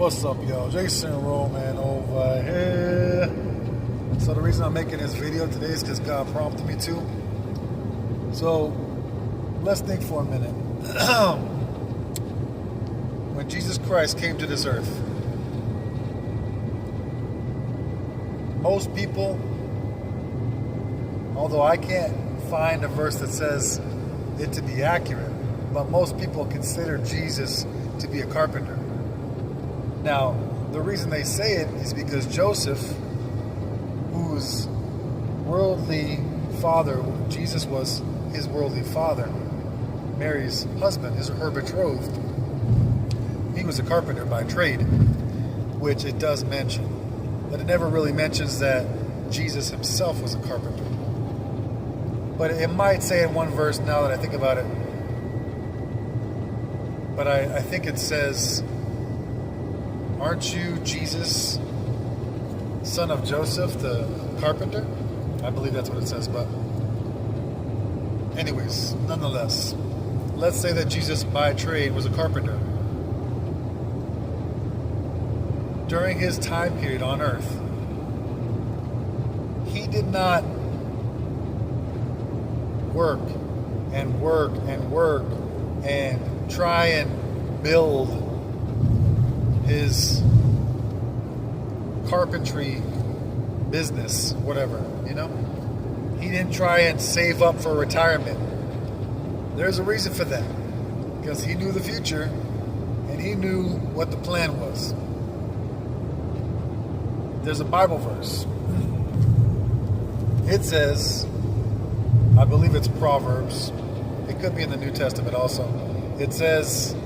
What's up, y'all? Jason Roman over here. So the reason I'm making this video today is because God prompted me to. So let's think for a minute. When Jesus Christ came to this earth, most people, although I can't find a verse that says it to be accurate, but most people consider Jesus to be a carpenter. Now, the reason they say it is because Joseph, whose worldly father, Jesus was his worldly father, Mary's husband, her betrothed, he was a carpenter by trade, which it does mention. But it never really mentions that Jesus himself was a carpenter. But it might say in one verse now that I think about it. But I think it says, "Aren't you Jesus, son of Joseph, the carpenter?" I believe that's what it says. But anyways, nonetheless, let's say that Jesus by trade was a carpenter. During his time period on earth, he did not work and work and work and try and build his carpentry business, whatever, He didn't try and save up for retirement. There's a reason for that. Because he knew the future and he knew what the plan was. There's a Bible verse. It says, I believe it's Proverbs. It could be in the New Testament also. It says,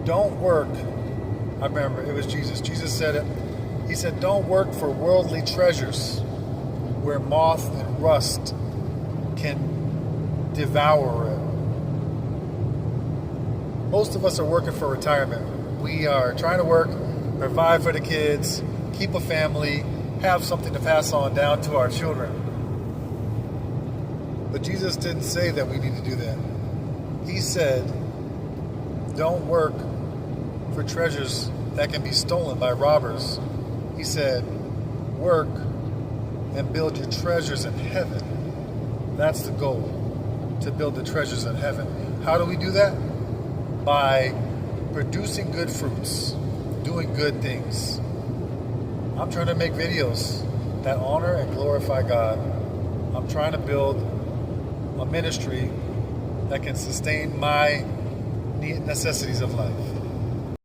don't work. I remember it was Jesus. Jesus said it. He said, don't work for worldly treasures where moth and rust can devour it. Most of us are working for retirement. We are trying to work, provide for the kids, keep a family, have something to pass on down to our children. But Jesus didn't say that we need to do that. He said, don't work for treasures that can be stolen by robbers. He said, work and build your treasures in heaven. That's the goal, to build the treasures in heaven. How do we do that? By producing good fruits, doing good things. I'm trying to make videos that honor and glorify God. I'm trying to build a ministry that can sustain my necessities of life.